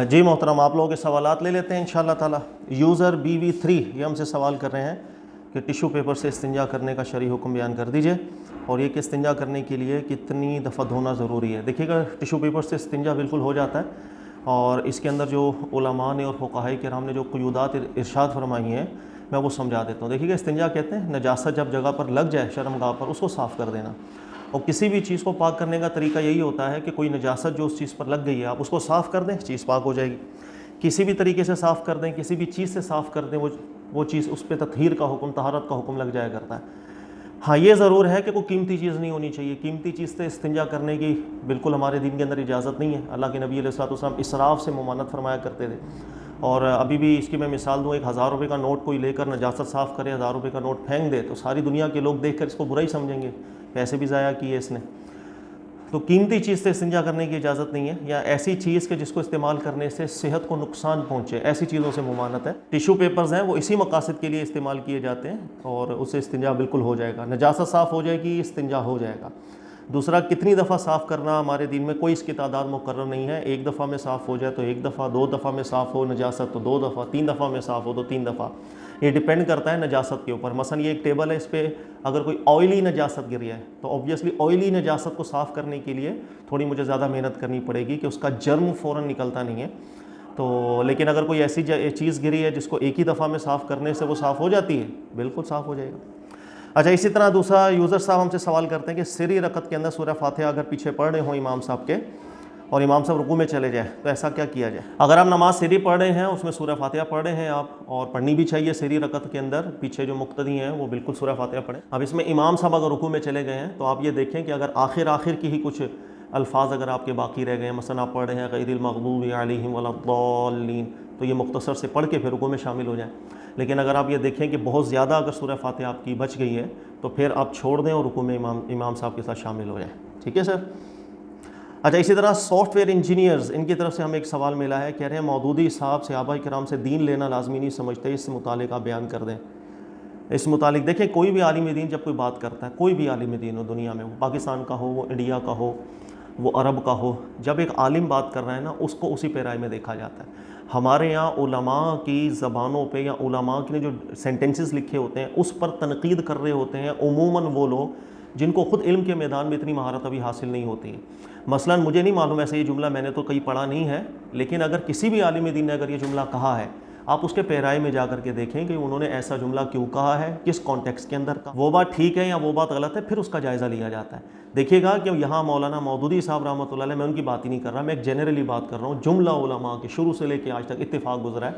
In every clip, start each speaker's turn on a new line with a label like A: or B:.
A: جی محترم، آپ لوگوں کے سوالات لے لیتے ہیں انشاءاللہ تعالی۔ یوزر BV3 یہ ہم سے سوال کر رہے ہیں کہ ٹیشو پیپر سے استنجا کرنے کا شرعی حکم بیان کر دیجئے، اور یہ کہ استنجا کرنے کے لیے کتنی دفعہ دھونا ضروری ہے۔ دیکھیے گا، ٹیشو پیپر سے استنجا بالکل ہو جاتا ہے، اور اس کے اندر جو علماء نے اور فقہاء کرام نے جو قیودات ارشاد فرمائی ہیں میں وہ سمجھا دیتا ہوں۔ دیکھیے گا، استنجا کہتے ہیں نجاست جب جگہ پر لگ جائے شرمگاہ پر، اس کو صاف کر دینا، اور کسی بھی چیز کو پاک کرنے کا طریقہ یہی ہوتا ہے کہ کوئی نجاست جو اس چیز پر لگ گئی ہے آپ اس کو صاف کر دیں، چیز پاک ہو جائے گی۔ کسی بھی طریقے سے صاف کر دیں، کسی بھی چیز سے صاف کر دیں، وہ چیز اس پہ تطہیر کا حکم، طہارت کا حکم لگ جایا کرتا ہے۔ ہاں، یہ ضرور ہے کہ کوئی قیمتی چیز نہیں ہونی چاہیے۔ قیمتی چیز سے استنجا کرنے کی بالکل ہمارے دین کے اندر اجازت نہیں ہے۔ اللہ کے نبی علیہ الصلوۃ والسلام اسراف سے ممانعت فرمایا کرتے تھے، اور ابھی بھی اس کی میں مثال دوں، 1000 روپے کا نوٹ کوئی لے کر نجاست صاف کرے، 1000 روپے کا نوٹ پھینک دے تو ساری دنیا کے لوگ دیکھ کر اس کو برا ہی سمجھیں گے، پیسے بھی ضائع کیے اس نے۔ تو قیمتی چیز سے استنجا کرنے کی اجازت نہیں ہے، یا ایسی چیز کے جس کو استعمال کرنے سے صحت کو نقصان پہنچے، ایسی چیزوں سے ممانعت ہے۔ ٹیشو پیپرز ہیں وہ اسی مقاصد کے لیے استعمال کیے جاتے ہیں، اور اس سے استنجا بالکل ہو جائے گا، نجاست صاف ہو جائے گی، استنجا ہو جائے گا۔ دوسرا، کتنی دفعہ صاف کرنا ہمارے دین میں کوئی اس کی تعداد مقرر نہیں ہے۔ ایک دفعہ میں صاف ہو جائے تو ایک دفعہ، 2 دفعہ میں صاف ہو نجاست تو 2 دفعہ، 3 دفعہ میں صاف ہو تو 3 دفعہ۔ یہ ڈیپینڈ کرتا ہے نجاست کے اوپر۔ مثلا یہ ایک ٹیبل ہے، اس پہ اگر کوئی آئلی نجاست گر ہے تو اوبویسلی آئلی نجاست کو صاف کرنے کے لیے تھوڑی مجھے زیادہ محنت کرنی پڑے گی کہ اس کا جرم فوراً نکلتا نہیں ہے۔ تو لیکن اگر کوئی ایسی چیز گری ہے جس کو ایک ہی دفعہ میں صاف کرنے سے وہ صاف ہو جاتی ہے، بالکل صاف ہو جائے گا۔ اچھا، اسی طرح دوسرا یوزر صاحب ہم سے سوال کرتے ہیں کہ سری رکعت کے اندر سورہ فاتحہ اگر پیچھے پڑھ رہے ہوں امام صاحب کے، اور امام صاحب رکوع میں چلے جائیں تو ایسا کیا کیا جائے؟ اگر آپ نماز سری پڑھ رہے ہیں، اس میں سورہ فاتحہ پڑھ رہے ہیں آپ، اور پڑھنی بھی چاہیے سری رکعت کے اندر، پیچھے جو مقتدی ہیں وہ بالکل سورہ فاتحہ پڑھیں۔ اب اس میں امام صاحب اگر رکوع میں چلے گئے ہیں تو آپ یہ دیکھیں کہ اگر آخر کی ہی کچھ الفاظ اگر آپ کے باقی رہ گئے ہیں، مثلا آپ پڑھ رہے ہیں غیر المغضوب علیہم ولا الضالین، تو یہ مختصر سے پڑھ کے پھر رکوع میں شامل ہو جائیں۔ لیکن اگر آپ یہ دیکھیں کہ بہت زیادہ اگر سورہ فاتحہ آپ کی بچ گئی ہے تو پھر آپ چھوڑ دیں اور رکوع میں امام صاحب کے ساتھ شامل ہو جائیں۔ ٹھیک ہے سر؟ اچھا، اسی طرح سافٹ ویئر انجینئرز، ان کی طرف سے ہمیں ایک سوال ملا ہے، کہہ رہے ہیں مودودی صاحب صحابہ کرام سے دین لینا لازمی نہیں سمجھتے، اس سے متعلق آپ بیان کر دیں۔ اس متعلق دیکھیں، کوئی بھی عالم دین جب کوئی بات کرتا ہے، کوئی بھی عالم دین ہو دنیا میں، وہ پاکستان کا ہو، وہ انڈیا کا ہو، وہ عرب کا ہو، جب ایک عالم بات کر رہا ہے نا، اس کو اسی پیرائے میں دیکھا جاتا ہے۔ ہمارے یہاں علماء کی زبانوں پہ یا علماء نے جو سینٹنسز لکھے ہوتے ہیں اس پر تنقید کر رہے ہوتے ہیں عموماً وہ لوگ جن کو خود علم کے میدان میں اتنی مہارت ابھی حاصل نہیں ہوتی ہے۔ مثلا مجھے نہیں معلوم ایسے یہ جملہ میں نے تو کہیں پڑھا نہیں ہے، لیکن اگر کسی بھی عالم دین نے اگر یہ جملہ کہا ہے، آپ اس کے پیرائے میں جا کر کے دیکھیں کہ انہوں نے ایسا جملہ کیوں کہا ہے، کس کانٹیکسٹ کے اندر کہا، وہ بات ٹھیک ہے یا وہ بات غلط ہے، پھر اس کا جائزہ لیا جاتا ہے۔ دیکھیے گا کہ یہاں مولانا مودودی صاحب رحمۃ اللہ علیہ، میں ان کی بات ہی نہیں کر رہا، میں ایک جنرلی بات کر رہا ہوں، جملہ علماء کے شروع سے لے کے آج تک اتفاق گزرا ہے،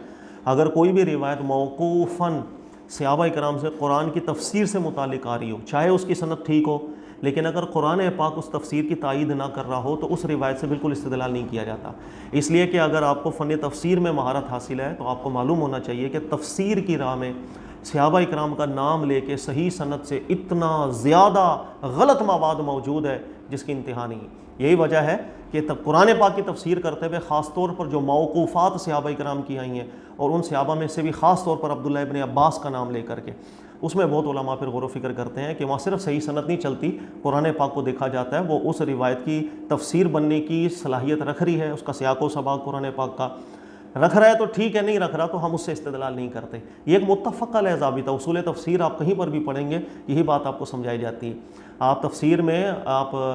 A: اگر کوئی بھی روایت موقوفاً صحابہ کرام سے قرآن کی تفسیر سے متعلق آ رہی ہو، چاہے اس کی سند ٹھیک ہو، لیکن اگر قرآن پاک اس تفسیر کی تائید نہ کر رہا ہو تو اس روایت سے بالکل استدلال نہیں کیا جاتا۔ اس لیے کہ اگر آپ کو فن تفسیر میں مہارت حاصل ہے تو آپ کو معلوم ہونا چاہیے کہ تفسیر کی راہ میں صحابہ اکرام کا نام لے کے صحیح سند سے اتنا زیادہ غلط مواد موجود ہے جس کی انتہا نہیں ہے۔ یہی وجہ ہے کہ قرآن پاک کی تفسیر کرتے ہوئے خاص طور پر جو موقوفات صحابہ اکرام کی آئی ہیں، اور ان صحابہ میں سے بھی خاص طور پر عبداللہ ابن عباس کا نام لے کر کے، اس میں بہت علماء پھر غور و فکر کرتے ہیں کہ وہاں صرف صحیح سند نہیں چلتی، قرآن پاک کو دیکھا جاتا ہے وہ اس روایت کی تفسیر بننے کی صلاحیت رکھ رہی ہے، اس کا سیاق و سباق قرآن پاک کا رکھ رہا ہے تو ٹھیک ہے، نہیں رکھ رہا تو ہم اس سے استدلال نہیں کرتے۔ یہ ایک متفق علیہ ضابطہ، اصول تفسیر آپ کہیں پر بھی پڑھیں گے یہی بات آپ کو سمجھائی جاتی ہے۔ آپ تفسیر میں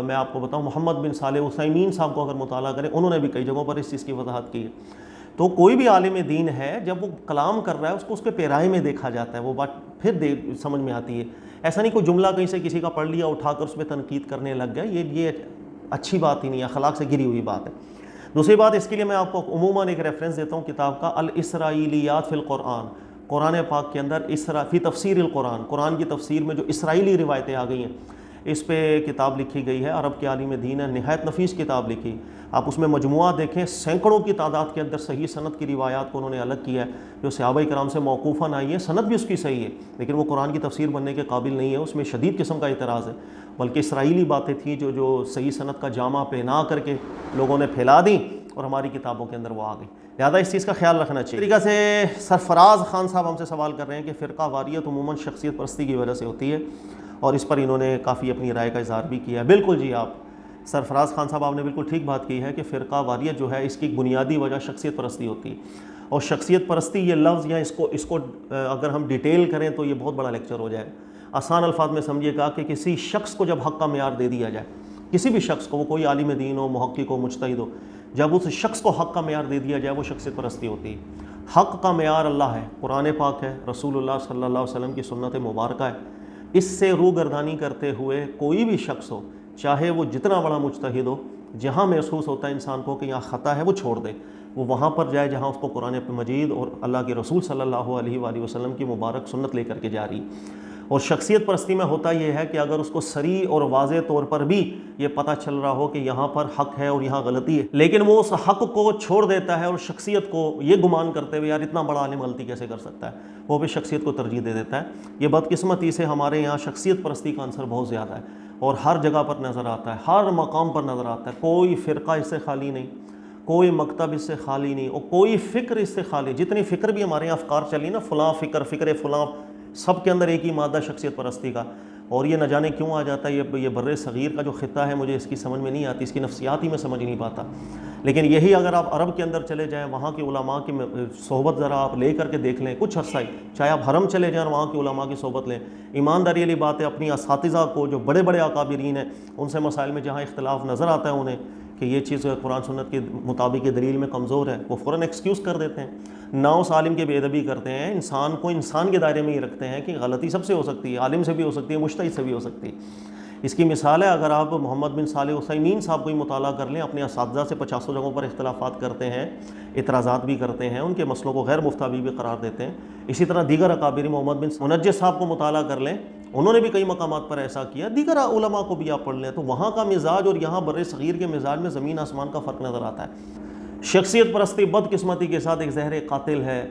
A: میں آپ کو بتاؤں، محمد بن صالح عثیمین صاحب کو اگر مطالعہ کریں، انہوں نے بھی کئی جگہوں پر اس چیز کی وضاحت کی ہے۔ تو کوئی بھی عالم دین ہے جب وہ کلام کر رہا ہے اس کو اس کے پیرائے میں دیکھا جاتا ہے، وہ بات پھر سمجھ میں آتی ہے۔ ایسا نہیں کوئی جملہ کہیں سے کسی کا پڑھ لیا اٹھا کر اس پہ تنقید کرنے لگ گیا، یہ اچھی بات ہی نہیں ہے، اخلاق سے گری ہوئی بات ہے۔ دوسری بات، اس کے لیے میں آپ کو عموماً ایک ریفرنس دیتا ہوں کتاب کا، الاسرائیلیات فی القرآن، قرآن پاک کے اندر فی تفسیر القرآن، قرآن کی تفسیر میں جو اسرائیلی روایتیں آ گئی ہیں اس پہ کتاب لکھی گئی ہے، عرب کے عالم دین ہے، نہایت نفیس کتاب لکھی۔ آپ اس میں مجموعہ دیکھیں، سینکڑوں کی تعداد کے اندر صحیح سند کی روایات کو انہوں نے الگ کیا ہے جو صحابہ کرام سے موقوفاً آئی ہے، سند بھی اس کی صحیح ہے لیکن وہ قرآن کی تفسیر بننے کے قابل نہیں ہے، اس میں شدید قسم کا اعتراض ہے، بلکہ اسرائیلی باتیں تھیں جو صحیح سند کا جامع پہنا کر کے لوگوں نے پھیلا دیں اور ہماری کتابوں کے اندر وہ آ گئی۔ لہٰذا اس چیز کا خیال رکھنا چاہیے۔ طریقہ سے سرفراز خان صاحب ہم سے سوال کر رہے ہیں کہ فرقہ واریت عموماً شخصیت پرستی کی وجہ سے ہوتی ہے، اور اس پر انہوں نے کافی اپنی رائے کا اظہار بھی کیا ہے۔ بالکل جی، آپ سرفراز خان صاحب آپ نے بالکل ٹھیک بات کی ہے کہ فرقہ واریت جو ہے اس کی بنیادی وجہ شخصیت پرستی ہوتی ہے، اور شخصیت پرستی یہ لفظ یا اس کو اگر ہم ڈیٹیل کریں تو یہ بہت بڑا لیکچر ہو جائے۔ آسان الفاظ میں سمجھیے گا کہ کسی شخص کو جب حق کا معیار دے دیا جائے، کسی بھی شخص کو، وہ کوئی عالم دین ہو، محقق ہو، مجتہد ہو، جب اس شخص کو حق کا معیار دے دیا جائے وہ شخصیت پرستی ہوتی ہے۔ حق کا معیار اللہ ہے، قرآن پاک ہے، رسول اللہ صلی اللہ علیہ وسلم کی سنت مبارکہ ہے۔ اس سے روگردانی کرتے ہوئے کوئی بھی شخص ہو، چاہے وہ جتنا بڑا مجتہد ہو، جہاں محسوس ہوتا ہے انسان کو کہ یہاں خطا ہے وہ چھوڑ دے، وہ وہاں پر جائے جہاں اس کو قرآن مجید اور اللہ کے رسول صلی اللہ علیہ وآلہ وسلم کی مبارک سنت لے کر کے جا رہی۔ اور شخصیت پرستی میں ہوتا یہ ہے کہ اگر اس کو صریح اور واضح طور پر بھی یہ پتہ چل رہا ہو کہ یہاں پر حق ہے اور یہاں غلطی ہے، لیکن وہ اس حق کو چھوڑ دیتا ہے اور شخصیت کو یہ گمان کرتے ہوئے یار اتنا بڑا عالم غلطی کیسے کر سکتا ہے، وہ بھی شخصیت کو ترجیح دے دیتا ہے۔ یہ بدقسمتی سے ہمارے یہاں شخصیت پرستی کا عنصر بہت زیادہ ہے اور ہر جگہ پر نظر آتا ہے، ہر مقام پر نظر آتا ہے۔ کوئی فرقہ اس سے خالی نہیں، کوئی مکتب اس سے خالی نہیں، اور کوئی فکر اس سے خالی۔ جتنی فکر بھی ہمارے یہاں افکار چلی نا، فلاں فکر فلاں، سب کے اندر ایک ہی مادہ شخصیت پرستی کا، اور یہ نہ جانے کیوں آ جاتا ہے۔ یہ بر صغیر کا جو خطہ ہے مجھے اس کی سمجھ میں نہیں آتی، اس کی نفسیات ہی میں سمجھ نہیں پاتا۔ لیکن یہی اگر آپ عرب کے اندر چلے جائیں، وہاں کے علماء کی صحبت ذرا آپ لے کر کے دیکھ لیں کچھ عرصہ ہی، چاہے آپ حرم چلے جائیں اور وہاں کے علماء کی صحبت لیں، ایمانداری والی بات ہے، اپنی اساتذہ کو جو بڑے بڑے اکابرین ہیں ان سے مسائل میں جہاں اختلاف نظر آتا ہے انہیں کہ یہ چیز قرآن سنت کے مطابق دلیل میں کمزور ہے، وہ فوراً ایکسکیوز کر دیتے ہیں، نہ اس عالم کی بے ادبی کرتے ہیں، انسان کو انسان کے دائرے میں ہی رکھتے ہیں کہ غلطی سب سے ہو سکتی ہے، عالم سے بھی ہو سکتی ہے، مجتہد سے بھی ہو سکتی ہے۔ اس کی مثال ہے، اگر آپ محمد بن صالح عثیمین صاحب کو ہی مطالعہ کر لیں، اپنے اساتذہ سے 50 جگہوں پر اختلافات کرتے ہیں، اعتراضات بھی کرتے ہیں، ان کے مسئلوں کو غیر مفتابی بھی قرار دیتے ہیں۔ اسی طرح دیگر اکابر، محمد بن منجد صاحب کو مطالعہ کر لیں، انہوں نے بھی کئی مقامات پر ایسا کیا، دیگر علماء کو بھی آپ پڑھ لیں تو وہاں کا مزاج اور یہاں بر صغیر کے مزاج میں زمین آسمان کا فرق نظر آتا ہے۔ شخصیت پرستی بدقسمتی کے ساتھ ایک زہر قاتل ہے،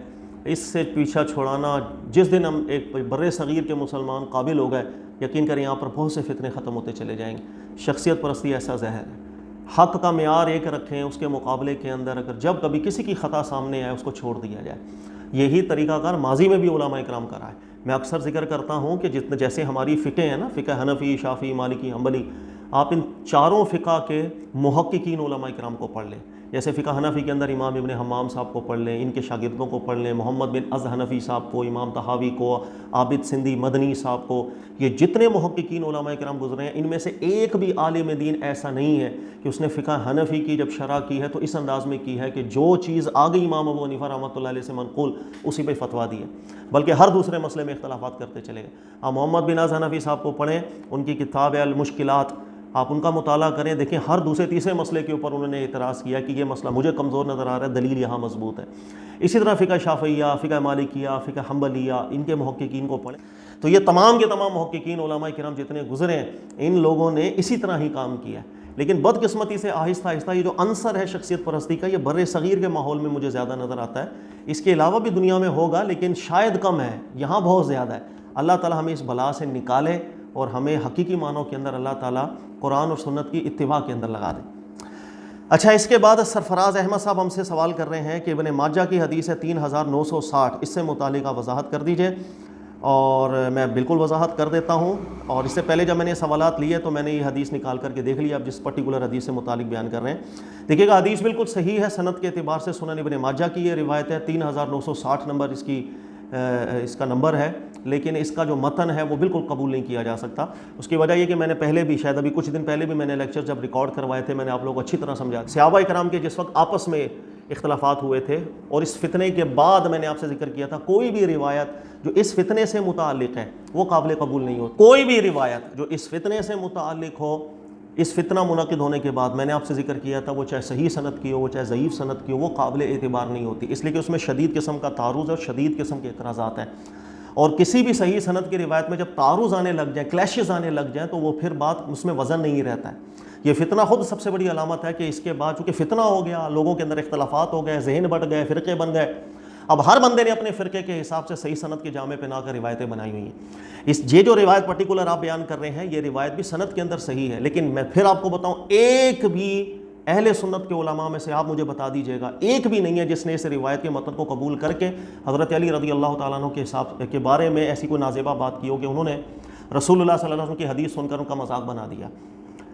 A: اس سے پیچھا چھڑانا، جس دن ہم ایک بر صغیر کے مسلمان قابل ہو گئے، یقین کریں یہاں پر بہت سے فتنے ختم ہوتے چلے جائیں گے۔ شخصیت پرستی ایسا زہر ہے، حق کا معیار ایک رکھیں، اس کے مقابلے کے اندر اگر جب کبھی کسی کی خطا سامنے آئے اس کو چھوڑ دیا جائے۔ یہی طریقہ کار ماضی میں بھی علماء اکرام کا رہا ہے۔ میں اکثر ذکر کرتا ہوں کہ جیسے ہماری فقہ ہیں نا، فقہ حنفی، شافعی، مالکی، حنبلی، آپ ان چاروں فقہ کے محققین علماء اکرام کو پڑھ لیں۔ جیسے فقہ حنفی کے اندر امام ابن حمام صاحب کو پڑھ لیں، ان کے شاگردوں کو پڑھ لیں، محمد بن از حنفی صاحب کو، امام طحاوی کو، عابد سندھی مدنی صاحب کو، یہ جتنے محققین علماء کرام گزرے ہیں ان میں سے ایک بھی عالم دین ایسا نہیں ہے کہ اس نے فقہ حنفی کی جب شرح کی ہے تو اس انداز میں کی ہے کہ جو چیز آگے امام ابو حنیفہ رحمۃ اللہ علیہ سے منقول اسی پہ فتویٰ دی ہے، بلکہ ہر دوسرے مسئلے میں اختلافات کرتے چلے گئے۔ آپ محمد بن از حنفی صاحب کو پڑھیں، ان کی کتاب ہے المشکلات، آپ ان کا مطالعہ کریں، دیکھیں ہر دوسرے تیسرے مسئلے کے اوپر انہوں نے اعتراض کیا کہ یہ مسئلہ مجھے کمزور نظر آ رہا ہے، دلیل یہاں مضبوط ہے۔ اسی طرح فقہ شافعیہ، فقہ مالکیہ، فقہ حنبلیہ، ان کے محققین کو پڑھیں تو یہ تمام کے تمام محققین علماء کرام جتنے گزرے ہیں ان لوگوں نے اسی طرح ہی کام کیا ہے۔ لیکن بدقسمتی سے آہستہ آہستہ یہ جو عنصر ہے شخصیت پرستی کا، یہ بر صغیر کے ماحول میں مجھے زیادہ نظر آتا ہے۔ اس کے علاوہ بھی دنیا میں ہوگا لیکن شاید کم ہے، یہاں بہت زیادہ ہے۔ اللہ تعالیٰ ہمیں اس بلا سے نکالے اور ہمیں حقیقی معنوں کے اندر اللہ تعالیٰ قرآن اور سنت کی اتباع کے اندر لگا دے۔ اچھا، اس کے بعد سرفراز احمد صاحب ہم سے سوال کر رہے ہیں کہ ابن ماجہ کی حدیث ہے 3960، اس سے متعلقہ وضاحت کر دیجئے۔ اور میں بالکل وضاحت کر دیتا ہوں، اور اس سے پہلے جب میں نے سوالات لیے تو میں نے یہ حدیث نکال کر کے دیکھ لی، اب جس پرٹیکولر حدیث سے متعلق بیان کر رہے ہیں دیکھیے گا، حدیث بالکل صحیح ہے، سند کے اعتبار سے سنن ابن ماجہ کی یہ روایت ہے، 3960 نمبر اس کا نمبر ہے، لیکن اس کا جو متن ہے وہ بالکل قبول نہیں کیا جا سکتا۔ اس کی وجہ یہ کہ میں نے پہلے بھی، شاید ابھی کچھ دن پہلے بھی میں نے لیکچر جب ریکارڈ کروائے تھے، میں نے آپ لوگوں کو اچھی طرح سمجھا، صحابہ کرام کے جس وقت آپس میں اختلافات ہوئے تھے اور اس فتنے کے بعد میں نے آپ سے ذکر کیا تھا کوئی بھی روایت جو اس فتنے سے متعلق ہے وہ قابل قبول نہیں ہوتی۔ کوئی بھی روایت جو اس فتنے سے متعلق ہو، اس فتنہ منعقد ہونے کے بعد میں نے آپ سے ذکر کیا تھا، وہ چاہے صحیح سند کی ہو، وہ چاہے ضعیف سند کی ہو، وہ قابل اعتبار نہیں ہوتی، اس لیے کہ اس میں شدید قسم کا تعارض اور شدید قسم کے اعتراضات ہیں۔ اور کسی بھی صحیح سند کی روایت میں جب تعارض آنے لگ جائیں، کلیشز آنے لگ جائیں، تو وہ پھر بات اس میں وزن نہیں رہتا ہے۔ یہ فتنہ خود سب سے بڑی علامت ہے کہ اس کے بعد چونکہ فتنہ ہو گیا، لوگوں کے اندر اختلافات ہو گئے، ذہن بٹ گئے، فرقے بن گئے، اب ہر بندے نے اپنے فرقے کے حساب سے صحیح سند کے جامع پہنا کر روایتیں بنائی ہوئی ہیں۔ یہ جو روایت پرٹیکولر آپ بیان کر رہے ہیں، یہ روایت بھی سند کے اندر صحیح ہے، لیکن میں پھر آپ کو بتاؤں، ایک بھی اہل سنت کے علماء میں سے آپ مجھے بتا دیجئے گا، ایک بھی نہیں ہے جس نے اس روایت کے متن کو قبول کر کے حضرت علی رضی اللہ تعالیٰ عنہ کے حساب کے بارے میں ایسی کوئی نازیبہ بات کی ہو کہ انہوں نے رسول اللہ صلی اللہ علیہ وسلم کی حدیث سن کر ان کا مذاق بنا دیا۔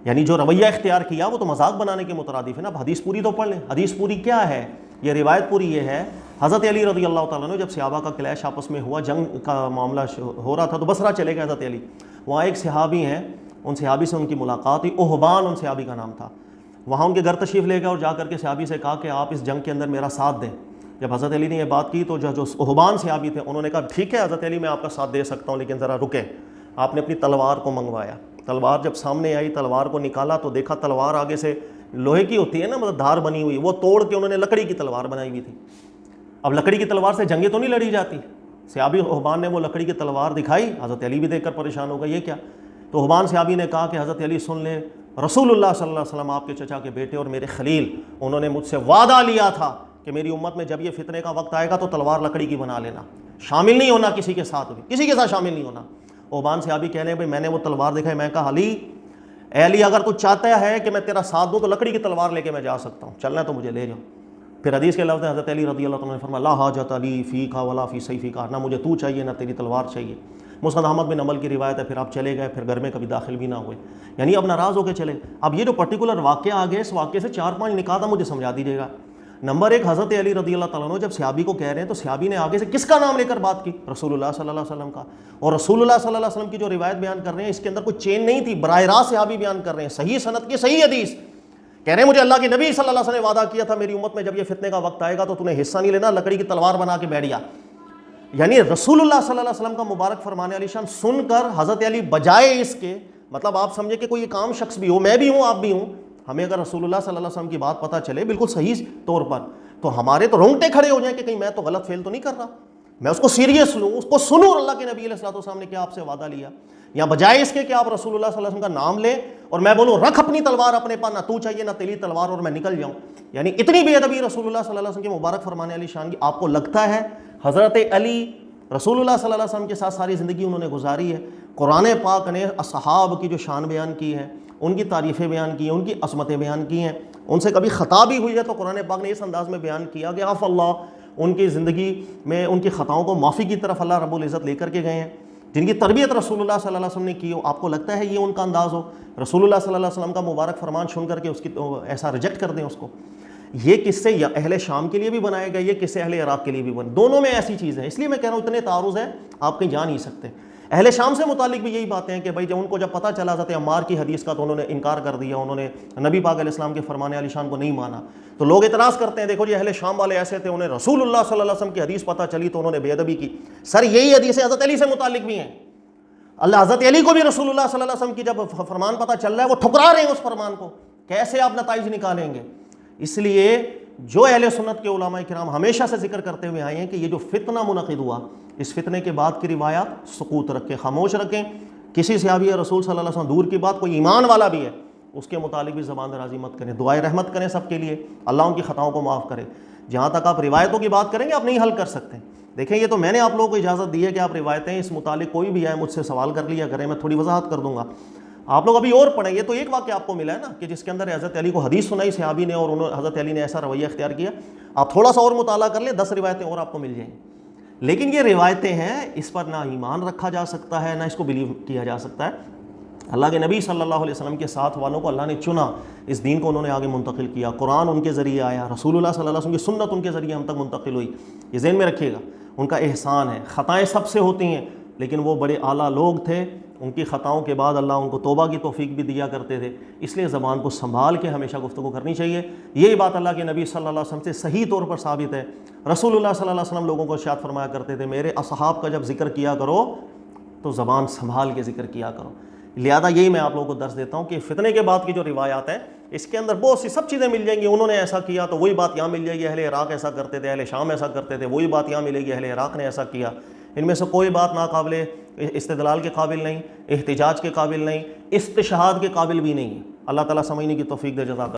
A: یعنی جو رویہ اختیار کیا وہ تو مذاق بنانے کے مترادف ہے نا. اب حدیث پوری تو پڑھ لیں. حدیث پوری کیا ہے؟ یہ روایت پوری یہ ہے، حضرت علی رضی اللہ تعالیٰ عنہ جب صحابہ کا کلیش آپس میں ہوا، جنگ کا معاملہ ہو رہا تھا، تو بصرہ چلے گئے حضرت علی. وہاں ایک صحابی ہیں، ان صحابی سے ان کی ملاقات ہوئی، اہبان ان صحابی کا نام تھا. وہاں ان کے گھر تشریف لے گئے اور جا کر کے صحابی سے کہا کہ آپ اس جنگ کے اندر میرا ساتھ دیں. جب حضرت علی نے یہ بات کی تو جو اہبان صحابی تھے انہوں نے کہا ٹھیک ہے حضرت علی میں آپ کا ساتھ دے سکتا ہوں، لیکن ذرا رکیں. آپ نے اپنی تلوار کو منگوایا. تلوار جب سامنے آئی، تلوار کو نکالا تو دیکھا تلوار آگے سے لوہے کی ہوتی ہے نا، مطلب دھار بنی ہوئی، وہ توڑ کے انہوں نے لکڑی کی تلوار بنائی ہوئی تھی. اب لکڑی کی تلوار سے جنگیں تو نہیں لڑی جاتی. صحابی اہبان نے وہ لکڑی کی تلوار دکھائی، حضرت علی بھی دیکھ کر پریشان ہو گئے، یہ کیا؟ تو اہبان صحابی نے کہا کہ حضرت علی سن لیں، رسول اللہ صلی اللہ علیہ وسلم آپ کے چچا کے بیٹے اور میرے خلیل، انہوں نے مجھ سے وعدہ لیا تھا کہ میری امت میں جب یہ فتنے کا وقت آئے گا تو تلوار لکڑی کی بنا لینا، شامل نہیں ہونا کسی کے ساتھ بھی، کسی کے ساتھ شامل نہیں ہونا. اہبان صحابی کہنے بھائی میں نے وہ تلوار دیکھا. میں کہا علی، اے علی اگر تو چاہتا ہے کہ میں تیرا ساتھ دوں تو لکڑی کی تلوار لے کے میں جا سکتا ہوں، چلنا تو مجھے لے جاؤ. پھر حدیث کے لفظ حضرت علی رضی اللہ عنہ نے فرمایا لا حاجت علی فیک ولا فی سیفک، نہ مجھے تو چاہیے نہ تیری تلوار چاہیے. مسند احمد بن حنبل کی روایت ہے. پھر آپ چلے گئے، پھر گھر میں کبھی داخل بھی نہ ہوئے، یعنی اب ناراض ہو کے چلے. اب یہ جو پرٹیکولر واقعہ آ گیا، اس واقعے سے 4-5 نکات مجھے سمجھا دیجیے گا. نمبر 1، حضرت علی رضی اللہ تعالیٰ عنہ جب صحابی کو کہہ رہے ہیں تو صحابی نے آگے سے کس کا نام لے کر بات کی؟ رسول اللہ صلی اللہ علیہ وسلم کا. اور رسول اللہ صلی اللہ علیہ وسلم کی جو روایت بیان کر رہے ہیں اس کے اندر کوئی چین نہیں تھی، براہ راست صحابی بیان کر رہے ہیں، صحیح سند کی صحیح حدیث. کہہ رہے ہیں مجھے اللہ کے نبی صلی اللہ علیہ وسلم نے وعدہ کیا تھا میری امت میں جب یہ فتنے کا وقت آئے گا تو تمہیں حصہ نہیں لینا، لکڑی کی تلوار بنا کے بیٹھ جا. یعنی رسول اللہ صلی اللہ علیہ وسلم کا مبارک فرمانے علی شان سن کر حضرت علی بجائے اس کے، مطلب آپ سمجھے کہ کوئی ایک عام شخص بھی ہو، میں بھی ہوں آپ بھی ہوں، ہمیں اگر رسول اللہ صلی اللہ علیہ وسلم کی بات پتہ چلے بالکل صحیح طور پر تو ہمارے تو رونگٹے کھڑے ہو جائیں کہ کہیں میں تو غلط فعل تو نہیں کر رہا، میں اس کو سیریس لوں، اس کو سنوں. اللہ کے نبی علیہ الصلوۃ والسلام نے کیا آپ سے وعدہ لیا، یا بجائے اس کے کہ آپ رسول اللہ صلی اللہ علیہ وسلم کا نام لیں اور میں بولوں رکھ اپنی تلوار اپنے پاس، نہ تو چاہیے نہ تیری تلوار، اور میں نکل جاؤں. یعنی اتنی بے ادبی رسول اللہ صلی اللہ علیہ وسلم کے مبارک فرمانے علی شان کی. آپ کو لگتا ہے حضرت علی رسول اللہ صلی اللہ علیہ وسلم کے ساتھ ساری زندگی انہوں نے گزاری ہے؟ قرآن پاک نے اصحاب کی جو شان بیان کی ہے، ان کی تعریفیں بیان کی ہیں، ان کی عظمتیں بیان کی ہیں، ان سے کبھی خطا بھی ہوئی ہے تو قرآن پاک نے اس انداز میں بیان کیا کہ عف اللہ، ان کی زندگی میں ان کی خطاؤں کو معافی کی طرف اللہ رب العزت لے کر کے گئے ہیں، جن کی تربیت رسول اللہ صلی اللہ علیہ وسلم نے کی ہو. آپ کو لگتا ہے یہ ان کا انداز ہو؟ رسول اللہ صلی اللہ علیہ وسلم کا مبارک فرمان سن کر کے اس کی ایسا ریجیکٹ کر دیں اس کو؟ یہ قصے اہل شام کے لیے بھی بنائے گئے، یہ قصے اہل عراق کے لیے بھی بنے، دونوں میں ایسی چیز ہے. اس لیے میں کہہ رہا ہوں اتنے تعارض ہیں آپ کہیں جا نہیں سکتے. اہل شام سے متعلق بھی یہی باتیں ہیں کہ بھائی جب ان کو جب پتہ چلا حضرت عمار کی حدیث کا تو انہوں نے انکار کر دیا، انہوں نے نبی پاک علیہ السلام کے فرمان علی شان کو نہیں مانا. تو لوگ اعتراض کرتے ہیں دیکھو جی اہل شام والے ایسے تھے، انہیں رسول اللہ صلی اللہ علیہ وسلم کی حدیث پتہ چلی تو انہوں نے بے ادبی کی. سر یہی حدیثیں حضرت علی سے متعلق بھی ہیں. اللہ حضرت علی کو بھی رسول اللہ صلی اللہ علیہ وسلم کی جب فرمان پتہ چل رہا ہے وہ ٹھکرا رہے ہیں اس فرمان کو، کیسے آپ نتائج نکالیں گے؟ اس لیے جو اہل سنت کے علماء کرام ہمیشہ سے ذکر کرتے ہوئے آئے ہیں کہ یہ جو فتنہ منعقد ہوا، اس فتنے کے بعد کی روایات سکوت رکھیں، خاموش رکھیں. کسی صحابی رسول صلی اللہ علیہ وسلم دور کی بات، کوئی ایمان والا بھی ہے اس کے متعلق بھی زبان درازی مت کریں. دعائے رحمت کریں سب کے لیے، اللہ ان کی خطاؤں کو معاف کرے. جہاں تک آپ روایتوں کی بات کریں گے آپ نہیں حل کر سکتے. دیکھیں یہ تو میں نے آپ لوگوں کو اجازت دی ہے کہ آپ روایتیں اس متعلق کوئی بھی آئے مجھ سے سوال کر لیا کریں، میں تھوڑی وضاحت کر دوں گا. آپ لوگ ابھی اور پڑھیں. یہ تو ایک واقعہ آپ کو ملا ہے نا کہ جس کے اندر حضرت علی کو حدیث سنائی صحابی نے اور حضرت علی نے ایسا رویہ اختیار کیا. آپ تھوڑا سا اور مطالعہ کر لیں، 10 روایتیں اور آپ کو مل جائیں گی. لیکن یہ روایتیں ہیں، اس پر نہ ایمان رکھا جا سکتا ہے نہ اس کو بلیو کیا جا سکتا ہے. اللہ کے نبی صلی اللہ علیہ وسلم کے ساتھ والوں کو اللہ نے چنا، اس دین کو انہوں نے آگے منتقل کیا. قرآن ان کے ذریعے آیا، رسول اللہ صلی اللہ علیہ وسلم کی سنت ان کے ذریعے ہم تک منتقل ہوئی. یہ ذہن میں رکھیے گا، ان کا احسان ہے. خطائیں سب سے ہوتی ہیں لیکن وہ بڑے اعلیٰ لوگ تھے. ان کی خطاؤں کے بعد اللہ ان کو توبہ کی توفیق بھی دیا کرتے تھے. اس لیے زبان کو سنبھال کے ہمیشہ گفتگو کرنی چاہیے. یہی بات اللہ کے نبی صلی اللہ علیہ وسلم سے صحیح طور پر ثابت ہے. رسول اللہ صلی اللہ علیہ وسلم لوگوں کو ارشاد فرمایا کرتے تھے میرے اصحاب کا جب ذکر کیا کرو تو زبان سنبھال کے ذکر کیا کرو. لہذا یہی میں آپ لوگوں کو درس دیتا ہوں کہ فتنے کے بعد کی جو روایات ہیں اس کے اندر بہت سی سب چیزیں مل جائیں گی. انہوں نے ایسا کیا تو وہی بات یہاں مل جائے گی، اہل عراق ایسا کرتے تھے، اہل شام ایسا کرتے تھے، وہی بات یہاں ملے گی، اہل عراق نے ایسا کیا. ان میں سے کوئی بات ناقابل استدلال کے قابل نہیں، احتجاج کے قابل نہیں، استشہاد کے قابل بھی نہیں. اللہ تعالیٰ سمجھنے کی توفیق دے. جزاک اللہ.